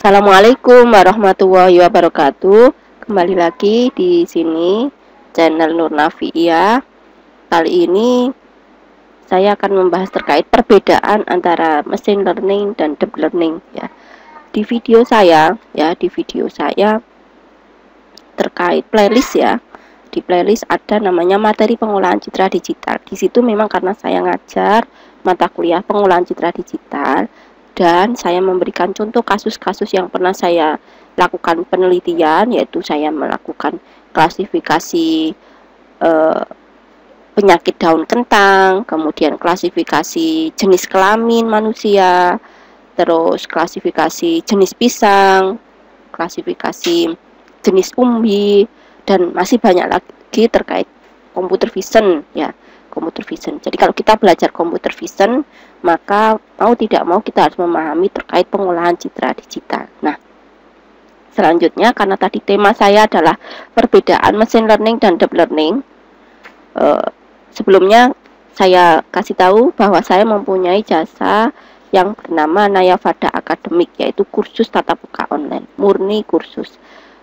Assalamualaikum warahmatullahi wabarakatuh. Kembali lagi di sini channel Nur Nafia. Kali ini saya akan membahas terkait perbedaan antara machine learning dan deep learning ya. Di video saya terkait playlist ya. Di playlist ada namanya materi pengolahan citra digital. Di situ memang karena saya ngajar mata kuliah pengolahan citra digital dan saya memberikan contoh kasus-kasus yang pernah saya lakukan penelitian, yaitu saya melakukan klasifikasi penyakit daun kentang, kemudian klasifikasi jenis kelamin manusia, terus klasifikasi jenis pisang, klasifikasi jenis umbi, dan masih banyak lagi terkait computer vision ya. Computer vision. Jadi kalau kita belajar computer vision, maka mau tidak mau kita harus memahami terkait pengolahan citra digital. Nah, selanjutnya karena tadi tema saya adalah perbedaan machine learning dan deep learning, sebelumnya saya kasih tahu bahwa saya mempunyai jasa yang bernama Nayavada Academic, yaitu kursus tatap muka online, murni kursus.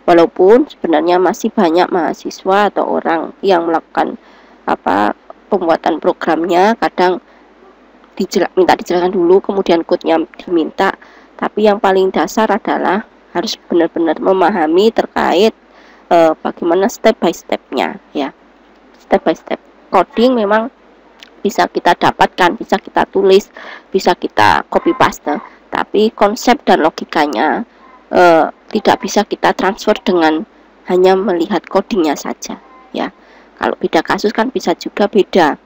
Walaupun sebenarnya masih banyak mahasiswa atau orang yang melakukan pembuatan programnya, kadang minta dijelaskan dulu, kemudian code-nya diminta. Tapi yang paling dasar adalah harus benar-benar memahami terkait bagaimana step by step-nya ya. Step by step. Coding memang bisa kita dapatkan, bisa kita tulis, bisa kita copy paste, tapi konsep dan logikanya tidak bisa kita transfer dengan hanya melihat codingnya saja ya. Kalau beda kasus kan bisa juga beda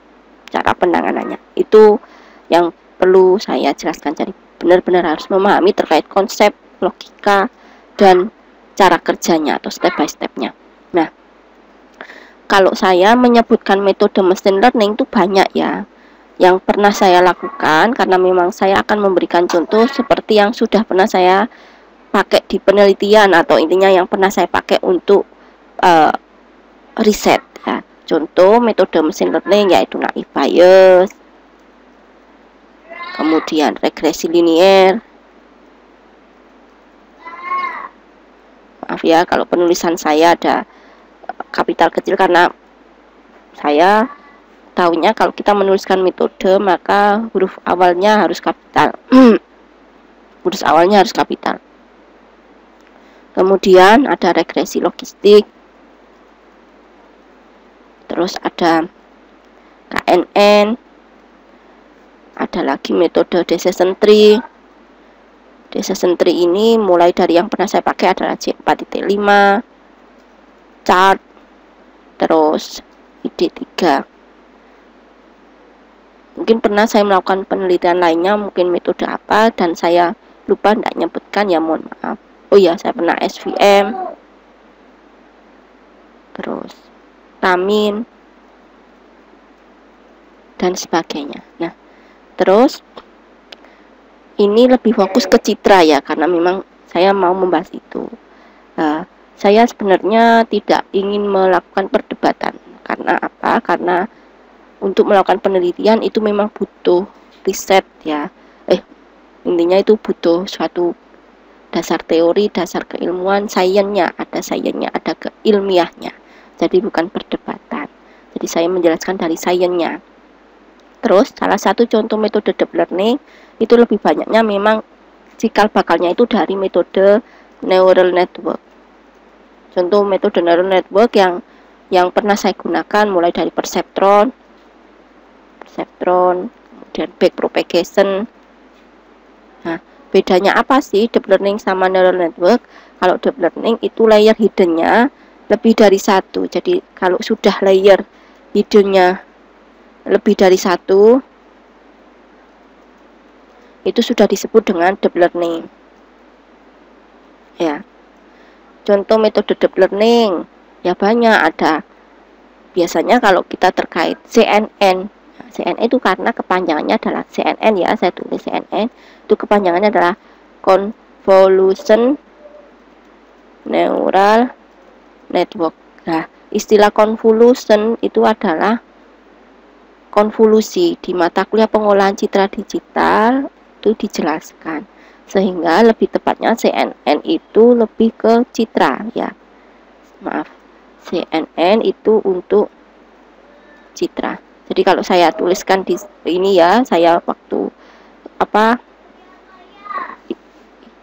cara penanganannya. Itu yang perlu saya jelaskan. Jadi benar-benar harus memahami terkait konsep, logika, dan cara kerjanya atau step by step-nya. Nah, kalau saya menyebutkan metode machine learning itu banyak ya yang pernah saya lakukan, karena memang saya akan memberikan contoh seperti yang sudah pernah saya pakai di penelitian atau intinya yang pernah saya pakai untuk riset ya. Contoh metode machine learning yaitu naive Bayes, kemudian regresi linier. Maaf ya kalau penulisan saya ada kapital kecil, karena saya tahunya kalau kita menuliskan metode maka huruf awalnya harus kapital. Huruf awalnya harus kapital. Kemudian ada regresi logistik, terus ada KNN, ada lagi metode decision tree. Decision tree ini mulai dari yang pernah saya pakai adalah J4.5, chart, terus ID3. Mungkin pernah saya melakukan penelitian lainnya, mungkin metode apa dan saya lupa tidak nyebutkan ya, mohon maaf. Oh ya, saya pernah SVM, terus Ramin, dan sebagainya. Nah, terus ini lebih fokus ke citra ya, karena memang saya mau membahas itu. Saya sebenarnya tidak ingin melakukan perdebatan. Karena apa? Karena untuk melakukan penelitian itu memang butuh riset ya. Intinya itu butuh suatu dasar teori, dasar keilmuan, sainsnya, ada keilmiahnya. Jadi bukan perdebatan. Jadi saya menjelaskan dari sainsnya. Terus salah satu contoh metode deep learning itu lebih banyaknya memang cikal bakalnya itu dari metode neural network. Contoh metode neural network yang pernah saya gunakan mulai dari perceptron, kemudian backpropagation. Nah, bedanya apa sih deep learning sama neural network? Kalau deep learning itu layer hiddennya lebih dari satu. Jadi kalau sudah layer hiddennya lebih dari satu, itu sudah disebut dengan deep learning ya. Contoh metode deep learning ya banyak ada. Biasanya kalau kita terkait CNN, CNN itu karena kepanjangannya adalah CNN ya, saya tulis CNN, itu kepanjangannya adalah Convolution Neural Network. Nah, istilah convolution itu adalah konvolusi. Di mata kuliah pengolahan citra digital itu dijelaskan sehingga lebih tepatnya CNN itu lebih ke citra ya. Maaf, CNN itu untuk citra. Jadi kalau saya tuliskan di ini ya, saya waktu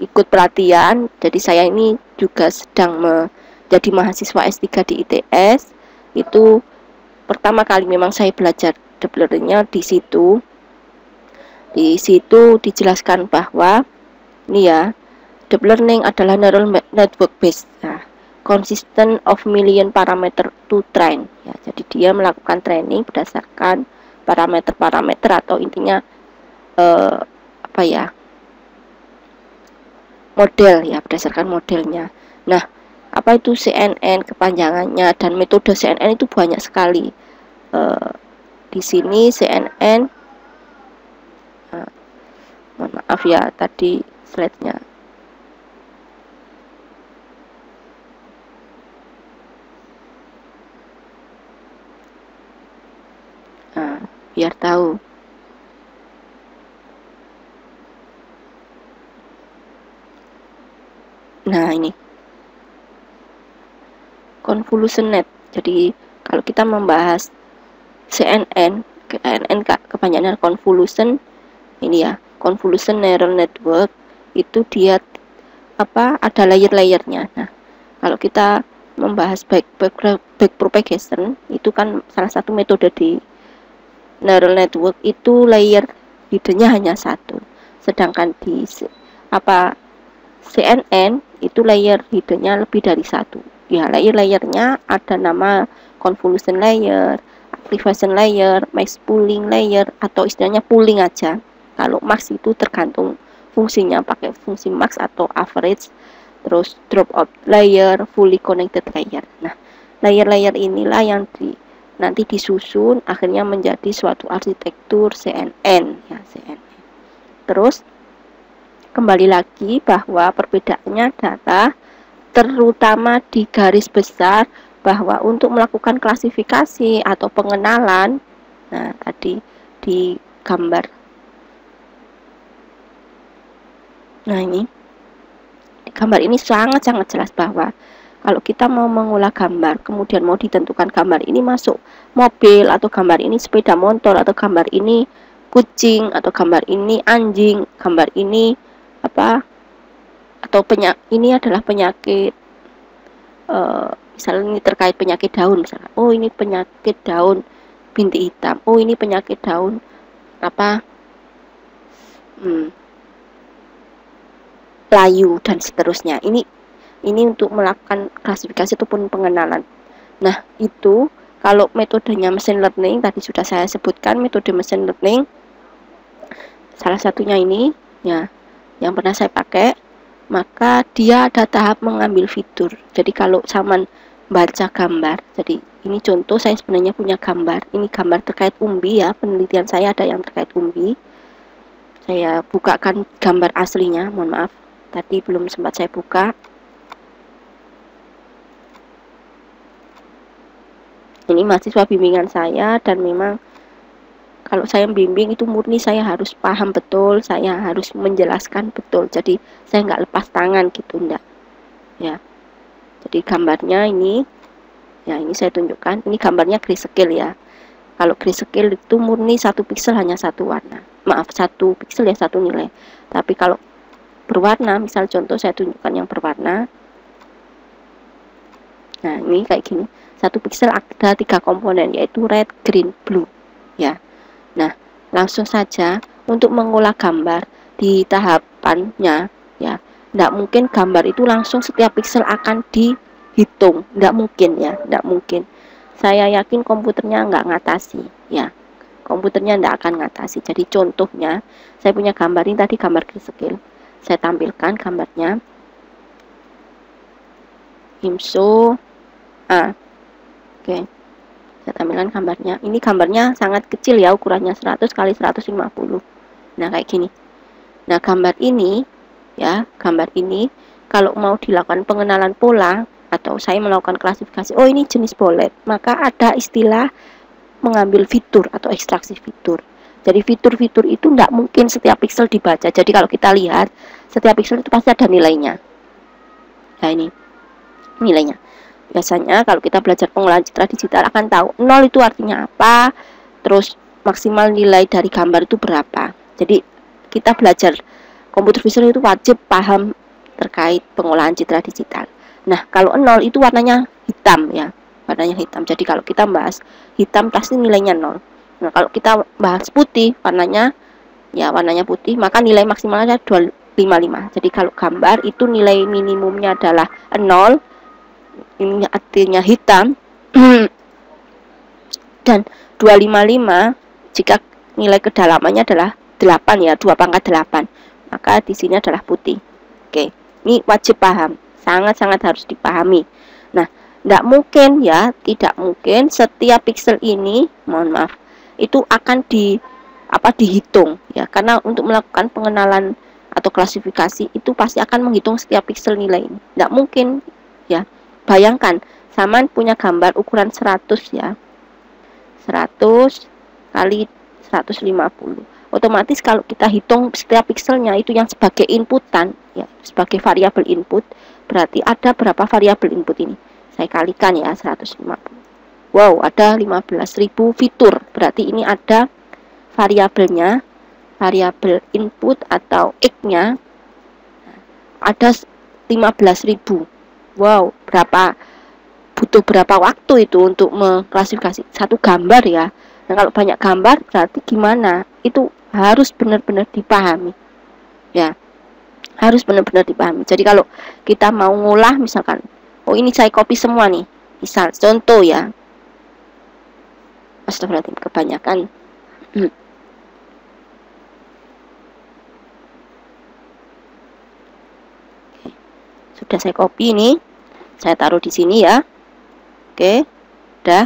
ikut pelatihan, jadi saya ini juga sedang menjadi mahasiswa S3 di ITS. Itu pertama kali memang saya belajar deep learning-nya di situ. Di situ dijelaskan bahwa ini ya, deep learning adalah neural network based, nah, consistent of million parameter to train ya. Jadi dia melakukan training berdasarkan parameter-parameter atau intinya model ya, berdasarkan modelnya. Nah, apa itu CNN kepanjangannya, dan metode CNN itu banyak sekali. Di sini CNN, mohon maaf ya tadi slide-nya. Biar tahu. Nah, ini convolution net. Jadi kalau kita membahas CNN kepanjangan convolution ini ya, convolution neural network itu dia ada layer-layernya. Nah, kalau kita membahas back propagation itu kan salah satu metode di neural network itu layer hiddennya hanya satu, sedangkan di CNN itu layer hiddennya lebih dari satu ya. Layer-layernya ada nama convolution layer, activation layer, max pooling layer, atau istilahnya pooling aja. Kalau max itu tergantung fungsinya, pakai fungsi max atau average, terus dropout layer, fully connected layer. Nah, layer-layer inilah yang nanti disusun akhirnya menjadi suatu arsitektur CNN ya, CNN. Terus kembali lagi bahwa perbedaannya adalah terutama di garis besar, bahwa untuk melakukan klasifikasi atau pengenalan, nah tadi di gambar, nah ini di gambar ini sangat-sangat jelas bahwa kalau kita mau mengolah gambar, kemudian mau ditentukan gambar ini masuk mobil, atau gambar ini sepeda motor, atau gambar ini kucing, atau gambar ini anjing, gambar ini atau ini adalah penyakit, misalnya ini terkait penyakit daun, misalnya, oh ini penyakit daun bintik hitam, oh ini penyakit daun layu, dan seterusnya. Ini untuk melakukan klasifikasi ataupun pengenalan. Nah, itu kalau metodenya machine learning tadi sudah saya sebutkan, metode machine learning salah satunya ini ya, yang pernah saya pakai, maka dia ada tahap mengambil fitur. Jadi kalau zaman baca gambar, jadi ini contoh saya sebenarnya punya gambar, ini gambar terkait umbi ya, penelitian saya ada yang terkait umbi. Saya bukakan gambar aslinya, mohon maaf tadi belum sempat saya buka. Ini mahasiswa bimbingan saya, dan memang kalau saya bimbing itu murni saya harus paham betul, saya harus menjelaskan betul, jadi saya nggak lepas tangan gitu, enggak ya. Jadi gambarnya ini ya, ini saya tunjukkan, ini gambarnya grayscale ya. Kalau grayscale itu murni satu pixel hanya satu warna, maaf, satu pixel ya satu nilai. Tapi kalau berwarna, misal contoh saya tunjukkan yang berwarna, nah ini kayak gini, satu pixel ada 3 komponen, yaitu red, green, blue ya. Nah, langsung saja untuk mengolah gambar di tahapannya ya, tidak mungkin gambar itu langsung setiap pixel akan dihitung, tidak mungkin ya, tidak mungkin. Saya yakin komputernya nggak ngatasi ya, komputernya tidak akan ngatasi. Jadi contohnya saya punya gambar ini tadi, gambar grayscale, saya tampilkan gambarnya, IMSO oke. Saya tampilkan gambarnya. Ini gambarnya sangat kecil ya, ukurannya 100 kali 150. Nah, kayak gini. Nah, gambar ini ya, gambar ini kalau mau dilakukan pengenalan pola atau saya melakukan klasifikasi, oh ini jenis bolet, maka ada istilah mengambil fitur atau ekstraksi fitur. Jadi fitur-fitur itu tidak mungkin setiap pixel dibaca. Jadi kalau kita lihat setiap pixel itu pasti ada nilainya. Nah ini nilainya. Biasanya kalau kita belajar pengolahan citra digital akan tahu 0 itu artinya apa, terus maksimal nilai dari gambar itu berapa. Jadi kita belajar komputer vision itu wajib paham terkait pengolahan citra digital. Nah kalau 0 itu warnanya hitam ya, warnanya hitam. Jadi kalau kita bahas hitam pasti nilainya 0. Nah kalau kita bahas putih warnanya putih, maka nilai maksimalnya 255. Jadi kalau gambar itu nilai minimumnya adalah 0, ini artinya hitam, dan 255 jika nilai kedalamannya adalah 8 ya, 2 pangkat 8, maka di sini adalah putih. Oke, ini wajib paham, sangat-sangat harus dipahami. Nah, tidak mungkin ya, tidak mungkin setiap pixel ini, mohon maaf, itu akan dihitung ya, karena untuk melakukan pengenalan atau klasifikasi itu pasti akan menghitung setiap pixel nilai ini. Tidak mungkin ya. Bayangkan, Saman punya gambar ukuran 100 ya. 100 kali 150. Otomatis kalau kita hitung setiap pixelnya itu yang sebagai inputan ya, sebagai variabel input, berarti ada berapa variabel input ini? Saya kalikan ya 150. Wow, ada 15.000 fitur. Berarti ini ada variabelnya, variabel input atau X-nya ada 15.000. Wow, butuh berapa waktu itu untuk mengklasifikasi satu gambar ya. Nah, kalau banyak gambar berarti gimana? Itu harus benar-benar dipahami. Ya. Harus benar-benar dipahami. Jadi kalau kita mau ngolah misalkan, oh ini saya copy semua nih. Misal contoh ya. Astagfirullahaladzim, kebanyakan. Sudah saya copy ini, saya taruh di sini ya. Oke, udah.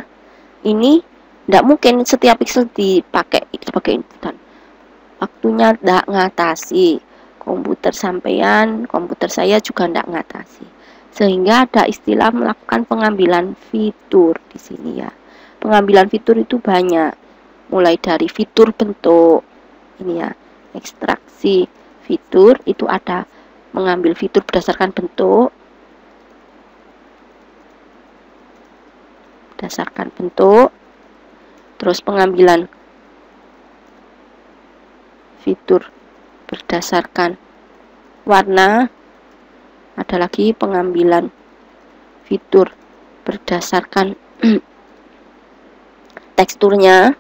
Ini tidak mungkin setiap pixel dipakai sebagai inputan. Waktunya tidak ngatasi. Komputer sampean, komputer saya juga tidak ngatasi. Sehingga ada istilah melakukan pengambilan fitur di sini ya. Pengambilan fitur itu banyak. Mulai dari fitur bentuk, ini ya, ekstraksi fitur itu ada. Mengambil fitur berdasarkan bentuk, terus pengambilan fitur berdasarkan warna, ada lagi pengambilan fitur berdasarkan teksturnya,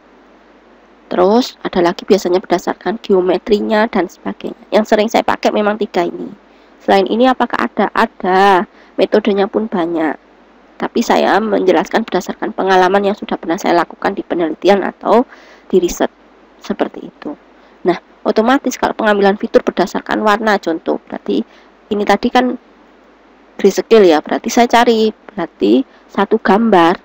terus ada lagi biasanya berdasarkan geometrinya dan sebagainya. Yang sering saya pakai memang 3 ini. Selain ini apakah ada? Ada. Metodenya pun banyak. Tapi saya menjelaskan berdasarkan pengalaman yang sudah pernah saya lakukan di penelitian atau di riset. Seperti itu. Nah, otomatis kalau pengambilan fitur berdasarkan warna, contoh, berarti ini tadi kan grayscale ya, berarti saya cari, berarti satu gambar,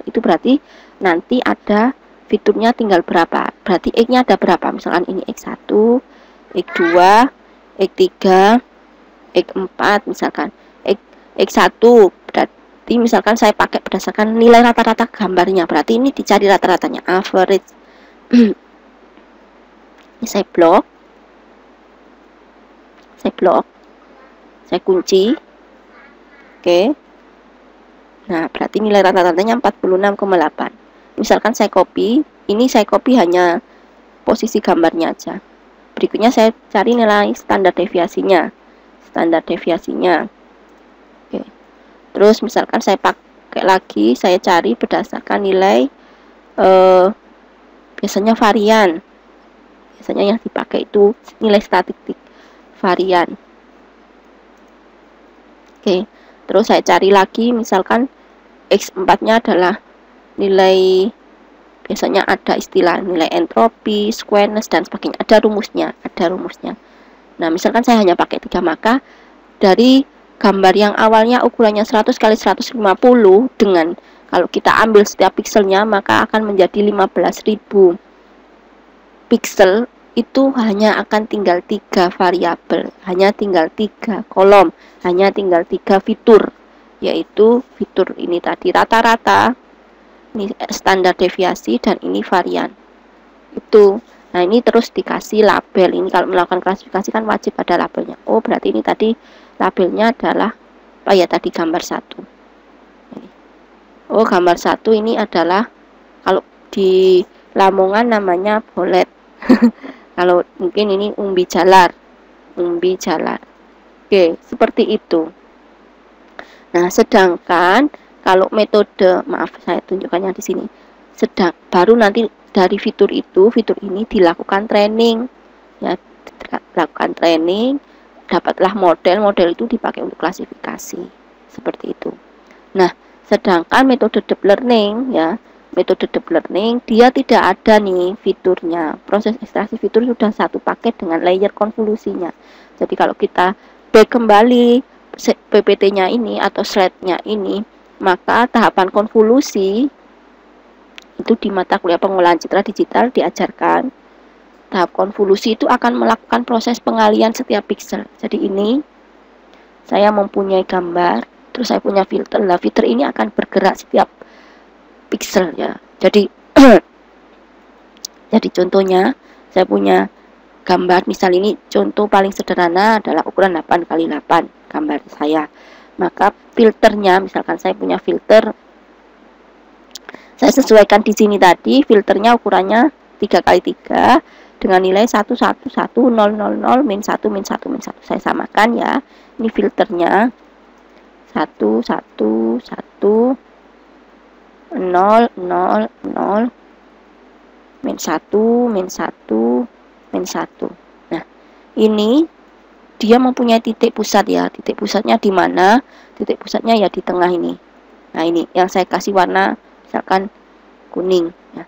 itu berarti nanti ada fiturnya tinggal berapa, berarti X-nya ada berapa, misalkan ini X1, X2, X3, X4 misalkan. X1 berarti misalkan saya pakai berdasarkan nilai rata-rata gambarnya, berarti ini dicari rata-ratanya, average. Ini saya blok, saya kunci. Oke. Nah, berarti nilai rata-ratanya 46,8. Misalkan saya copy, ini saya copy hanya posisi gambarnya aja. Berikutnya saya cari nilai standar deviasinya. Oke. Terus misalkan saya pakai lagi, saya cari berdasarkan nilai biasanya varian. Biasanya yang dipakai itu nilai statistik varian. Oke. Terus saya cari lagi, misalkan X4-nya adalah nilai, biasanya ada istilah nilai entropi, squareness dan sebagainya. Ada rumusnya. Nah, misalkan saya hanya pakai 3, maka dari gambar yang awalnya ukurannya 100 kali 150 dengan kalau kita ambil setiap pixelnya maka akan menjadi 15.000 pixel, itu hanya akan tinggal 3 variabel, hanya tinggal 3 kolom, hanya tinggal 3 fitur, yaitu fitur ini tadi rata-rata, ini standar deviasi, dan ini varian. Itu. Nah, ini terus dikasih label. Ini kalau melakukan klasifikasi kan wajib ada labelnya. Oh, berarti ini tadi labelnya adalah apa ya, tadi gambar 1. Oh, gambar 1 ini adalah kalau di Lamongan namanya bolet. Kalau mungkin ini umbi jalar. Umbi jalar. Oke, seperti itu. Nah, sedangkan kalau metode, maaf saya tunjukkannya di sini. Baru nanti dari fitur ini dilakukan training. Ya, dilakukan training, dapatlah model itu dipakai untuk klasifikasi. Seperti itu. Nah, sedangkan metode deep learning ya, metode deep learning dia tidak ada nih fiturnya. Proses ekstraksi fitur sudah satu paket dengan layer konvolusinya. Jadi kalau kita back kembali PPT-nya ini atau slide-nya ini, maka tahapan konvolusi itu di mata kuliah pengolahan citra digital diajarkan. Tahap konvolusi itu akan melakukan proses pengalian setiap pixel. Jadi ini saya mempunyai gambar, terus saya punya filter. Nah, filter ini akan bergerak setiap pixel ya. Jadi jadi contohnya saya punya gambar, misal ini contoh paling sederhana adalah ukuran 8x8 gambar saya. Maka filternya, misalkan saya punya filter, saya sesuaikan di sini tadi, filternya ukurannya 3x3 dengan nilai 1110000 min 1 min 1 min 1. Saya samakan ya. Ini filternya 11100 min 1 min 1 min 1. Nah, ini dia mempunyai titik pusat ya. Titik pusatnya di mana? Titik pusatnya ya di tengah ini. Nah, ini yang saya kasih warna misalkan kuning ya.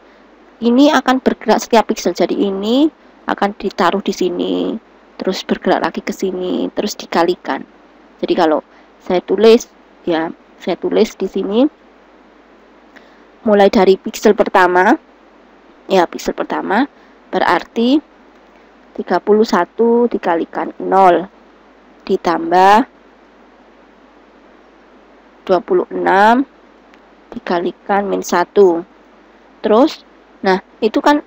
Ini akan bergerak setiap pixel. Jadi ini akan ditaruh di sini, terus bergerak lagi ke sini, terus dikalikan. Jadi kalau saya tulis ya, saya tulis di sini mulai dari pixel pertama ya, pixel pertama berarti 31 dikalikan 0 ditambah 26 dikalikan min 1. Terus, nah itu kan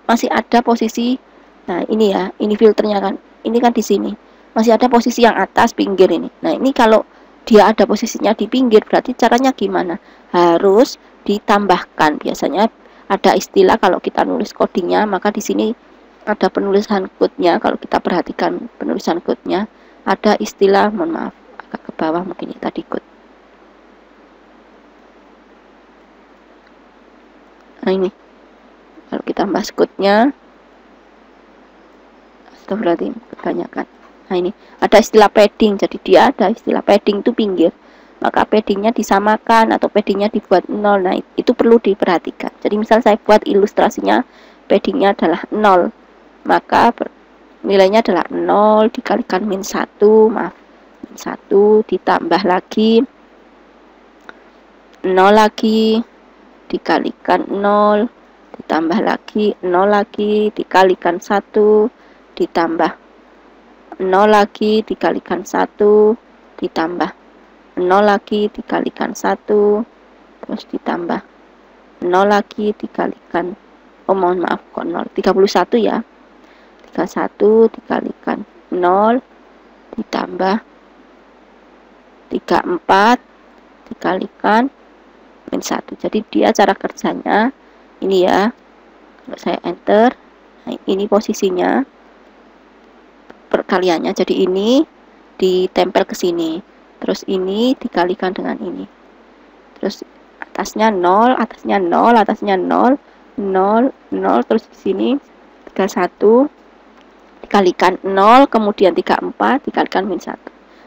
masih ada posisi, nah ini ya, ini filternya kan, ini kan di sini masih ada posisi yang atas pinggir ini. Nah ini kalau dia ada posisinya di pinggir, berarti caranya gimana? Harus ditambahkan. Biasanya ada istilah kalau kita nulis codingnya, maka di sini ada penulisan code-nya. Kalau kita perhatikan penulisan code-nya, ada istilah, mohon maaf agak ke bawah mungkin ya, tadi code. Nah ini kalau kita bahas code-nya, astagfirullahaladzim, kebanyakan. Nah ini ada istilah padding, jadi dia ada istilah padding itu pinggir, maka paddingnya disamakan atau paddingnya dibuat 0. Nah itu perlu diperhatikan. Jadi misal saya buat ilustrasinya paddingnya adalah 0, maka nilainya adalah 0 dikalikan min 1, maaf, min 1 ditambah lagi 0 lagi dikalikan 0 ditambah lagi 0 lagi dikalikan 1 ditambah 0 lagi dikalikan 1 ditambah 0 lagi dikalikan 1 terus ditambah 0 lagi dikalikan, oh mohon maaf kok 0, 31 ya, 31 dikalikan 0 ditambah 34 dikalikan min 1. Jadi dia cara kerjanya ini ya, kalau saya enter, nah ini posisinya perkaliannya, jadi ini ditempel ke sini, terus ini dikalikan dengan ini, terus atasnya 0, atasnya 0, atasnya 0, 0, 0, terus di sini 31 dikalikan 0, kemudian 34 dikalikan min 1.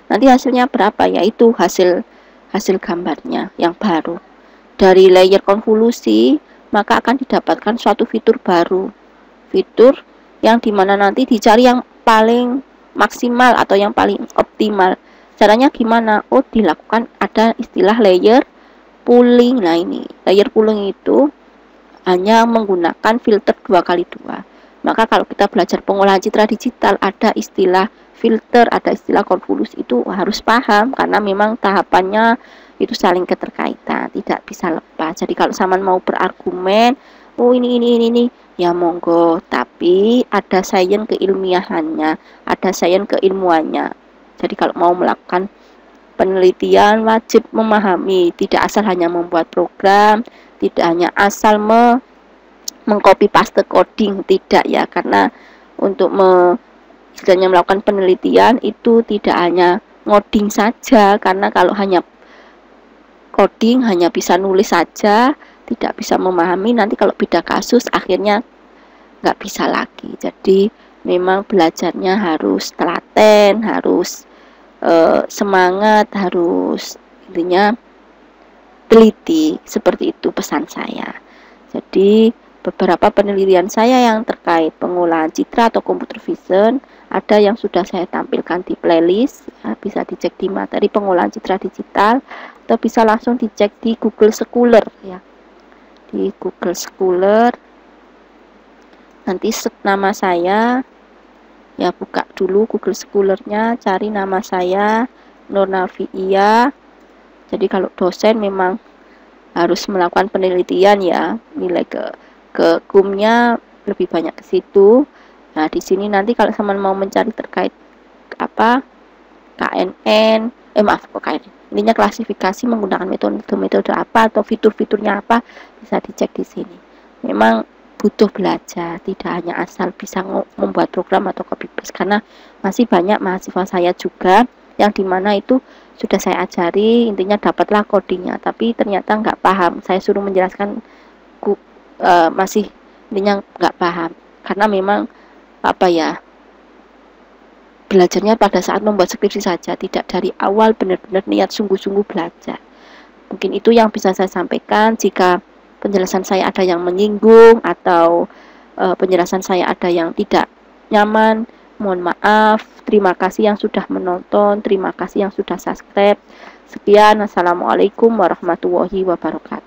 Nanti hasilnya berapa? Yaitu hasil gambarnya yang baru. Dari layer konvolusi, maka akan didapatkan suatu fitur baru. Fitur yang dimana nanti dicari yang paling maksimal atau yang paling optimal. Caranya gimana? Oh, dilakukan ada istilah layer pooling. Nah ini, layer pooling itu hanya menggunakan filter 2x2. Maka kalau kita belajar pengolahan citra digital, ada istilah filter, ada istilah konvolus, itu harus paham karena memang tahapannya itu saling keterkaitan, tidak bisa lepas. Jadi kalau Saman mau berargumen, oh ini ya monggo, tapi ada sains keilmiahannya, ada sains keilmuannya. Jadi kalau mau melakukan penelitian wajib memahami, tidak asal hanya membuat program, tidak hanya asal mengcopy paste coding, tidak ya, karena untuk istilahnya melakukan penelitian itu tidak hanya ngoding saja, karena kalau hanya coding, hanya bisa nulis saja, tidak bisa memahami, nanti kalau beda kasus akhirnya nggak bisa lagi. Jadi memang belajarnya harus telaten, harus semangat, harus intinya teliti, seperti itu pesan saya. Jadi beberapa penelitian saya yang terkait pengolahan citra atau computer vision ada yang sudah saya tampilkan di playlist, ya, bisa dicek di materi pengolahan citra digital atau bisa langsung dicek di Google Scholar ya. Di Google Scholar nanti nama saya ya, buka dulu Google Scholar-nya, cari nama saya Nurnafiia. Jadi kalau dosen memang harus melakukan penelitian ya, nilai ke kumnya lebih banyak ke situ. Nah, di sini nanti kalau teman mau mencari terkait apa KNN, ininya klasifikasi menggunakan metode apa atau fitur-fiturnya apa, bisa dicek di sini. Memang butuh belajar, tidak hanya asal bisa membuat program atau copy paste, karena masih banyak mahasiswa saya juga yang dimana itu sudah saya ajari, intinya dapatlah codingnya, tapi ternyata nggak paham. Saya suruh menjelaskan masih intinya nggak paham, karena memang apa ya, belajarnya pada saat membuat skripsi saja, tidak dari awal benar-benar niat sungguh-sungguh belajar. Mungkin itu yang bisa saya sampaikan. Jika penjelasan saya ada yang menyinggung atau penjelasan saya ada yang tidak nyaman, mohon maaf. Terima kasih yang sudah menonton, terima kasih yang sudah subscribe. Sekian, assalamualaikum warahmatullahi wabarakatuh.